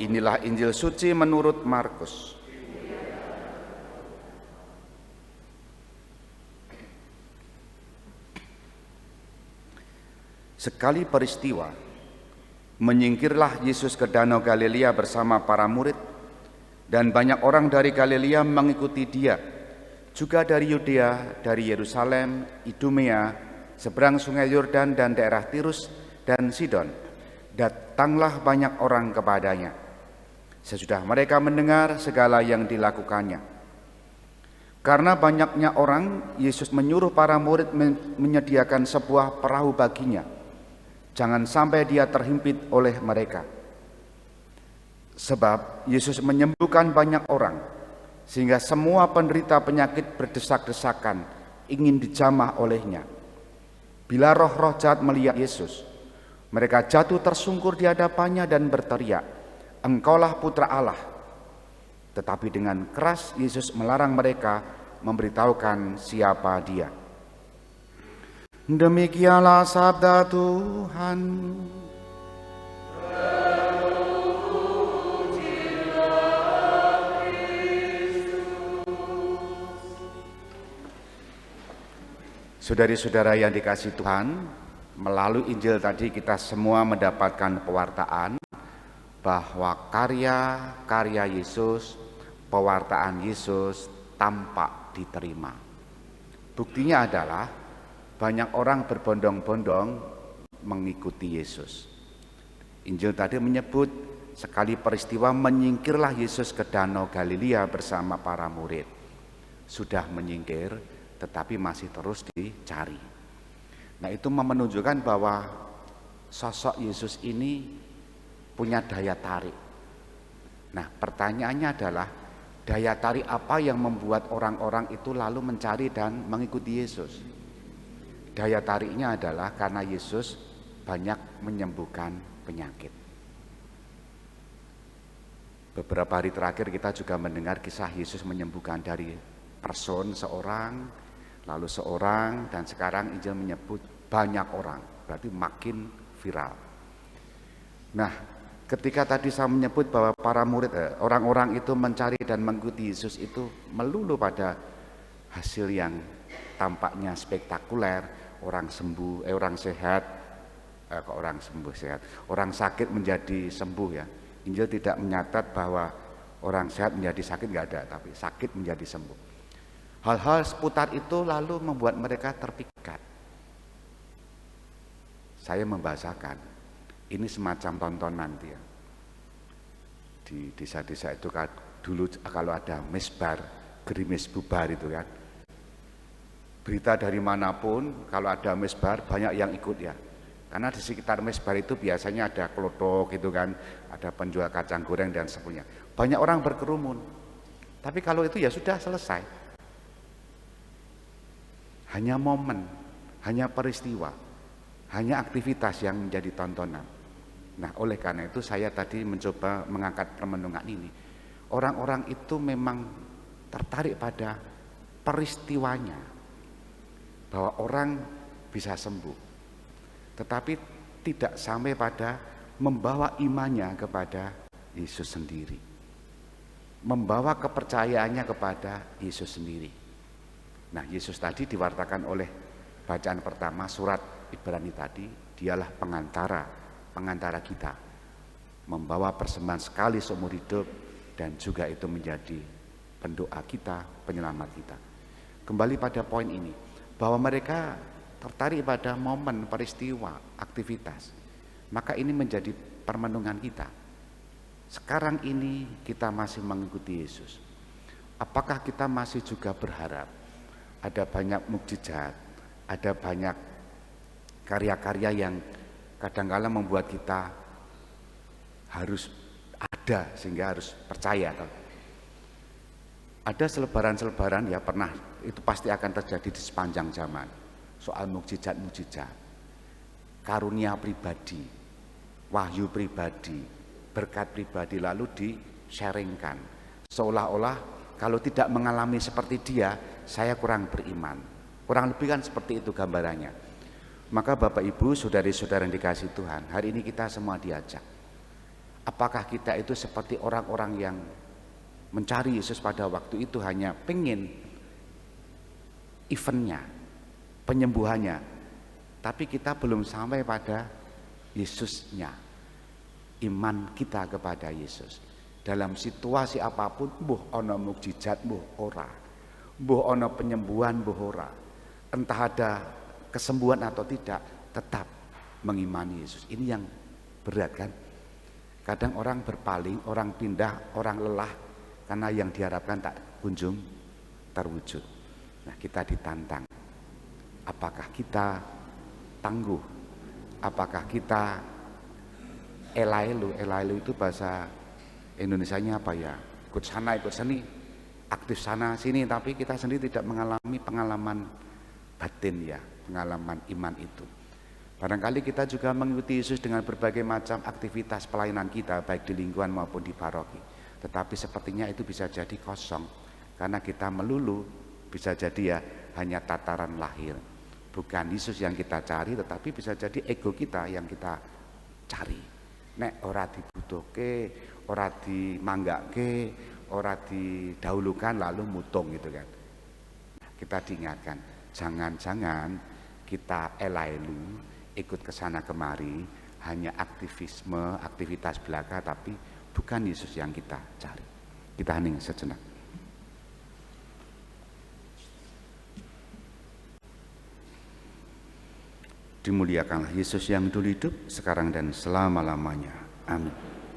Inilah Injil suci menurut Markus. Sekali peristiwa, menyingkirlah Yesus ke Danau Galilea bersama para murid, dan banyak orang dari Galilea mengikuti dia, juga dari Yudea, dari Yerusalem, Idumea, seberang sungai Yordan dan daerah Tirus dan Sidon. Datanglah banyak orang kepadanya. Sesudah mereka mendengar segala yang dilakukannya. Karena banyaknya orang, Yesus menyuruh para murid menyediakan sebuah perahu baginya. Jangan sampai dia terhimpit oleh mereka. Sebab Yesus menyembuhkan banyak orang, sehingga semua penderita penyakit berdesak-desakan ingin dijamah olehnya. Bila roh-roh jahat melihat Yesus, mereka jatuh tersungkur di hadapannya dan berteriak, "Engkaulah Putra Allah." Tetapi dengan keras Yesus melarang mereka memberitahukan siapa dia. Demikianlah sabda Tuhan. Saudari-saudara yang dikasihi Tuhan, melalui Injil tadi kita semua mendapatkan pewartaan bahwa karya Yesus, pewartaan Yesus tampak diterima. Buktinya adalah banyak orang berbondong-bondong mengikuti Yesus. Injil tadi menyebut sekali peristiwa menyingkirlah Yesus ke Danau Galilea bersama para murid. Sudah menyingkir tetapi masih terus dicari. Nah, itu menunjukkan bahwa sosok Yesus ini punya daya tarik. Nah, pertanyaannya adalah daya tarik apa yang membuat orang-orang itu lalu mencari dan mengikuti Yesus? Daya tariknya adalah karena Yesus banyak menyembuhkan penyakit. Beberapa hari terakhir kita juga mendengar kisah Yesus menyembuhkan dari person seorang, lalu seorang, dan sekarang Injil menyebut banyak orang, berarti makin viral. Nah, ketika tadi saya menyebut bahwa para murid, orang-orang itu mencari dan mengikuti Yesus itu melulu pada hasil yang tampaknya spektakuler, orang sembuh, orang sehat, orang sakit menjadi sembuh ya. Injil tidak menyatat bahwa orang sehat menjadi sakit, nggak ada, tapi sakit menjadi sembuh. Hal-hal seputar itu lalu membuat mereka terpikat. Saya membahasakan, ini semacam tontonan dia. Di desa-desa itu kan dulu kalau ada misbar, gerimis bubar itu kan. Berita dari manapun kalau ada misbar banyak yang ikut ya. Karena di sekitar misbar itu biasanya ada klothok gitu kan, ada penjual kacang goreng dan sebagainya. Banyak orang berkerumun. Tapi kalau itu ya sudah selesai. Hanya momen, hanya peristiwa, hanya aktivitas yang menjadi tontonan. Nah, oleh karena itu saya tadi mencoba mengangkat permenungan ini. Orang-orang itu memang tertarik pada peristiwanya, bahwa orang bisa sembuh, tetapi tidak sampai pada membawa imannya kepada Yesus sendiri, membawa kepercayaannya kepada Yesus sendiri. Nah, Yesus tadi diwartakan oleh bacaan pertama surat Ibrani tadi, dialah pengantara kita, membawa persembahan sekali seumur hidup, dan juga itu menjadi pendoa kita, penyelamat kita. Kembali pada poin ini, bahwa mereka tertarik pada momen, peristiwa, aktivitas. Maka ini menjadi permenungan kita. Sekarang ini kita masih mengikuti Yesus. Apakah kita masih juga berharap ada banyak mukjizat, ada banyak karya-karya yang kadang-kala membuat kita harus ada sehingga harus percaya. Ada selebaran-selebaran ya pernah, itu pasti akan terjadi di sepanjang zaman. Soal mukjizat-mukjizat, karunia pribadi, wahyu pribadi, berkat pribadi lalu di-sharingkan. Seolah-olah kalau tidak mengalami seperti dia, saya kurang beriman. Kurang lebih kan seperti itu gambarannya. Maka Bapak Ibu, saudari-saudara yang dikasihi Tuhan, hari ini kita semua diajak. Apakah kita itu seperti orang-orang yang mencari Yesus pada waktu itu hanya pengen eventnya, penyembuhannya, tapi kita belum sampai pada Yesusnya, iman kita kepada Yesus. Dalam situasi apapun, mbuh ana mukjizat, mbuh ora, mbuh ana penyembuhan, mbuh ora, entah ada kesembuhan atau tidak, tetap mengimani Yesus. Ini yang berat kan? Kadang orang berpaling, orang pindah, orang lelah karena yang diharapkan tak kunjung terwujud. Nah, kita ditantang. Apakah kita tangguh? Apakah kita elailu? Elailu itu bahasa Indonesianya apa ya? Ikut sana, ikut sini, aktif sana sini, tapi kita sendiri tidak mengalami pengalaman batin ya, pengalaman iman itu. Barangkali kita juga mengikuti Yesus dengan berbagai macam aktivitas pelayanan kita, baik di lingkungan maupun di paroki. Tetapi sepertinya itu bisa jadi kosong, karena kita melulu bisa jadi ya hanya tataran lahir. Bukan Yesus yang kita cari, tetapi bisa jadi ego kita yang kita cari. Nek ora dibutuhke, ora dimanggake, ora didahulukan lalu mutung gitu kan. Kita diingatkan, jangan-jangan kita elailu, ikut ke sana kemari, hanya aktivisme, aktivitas belaka, tapi bukan Yesus yang kita cari. Kita hening sejenak. Dimuliakanlah Yesus yang dulu hidup, sekarang dan selama-lamanya. Amin.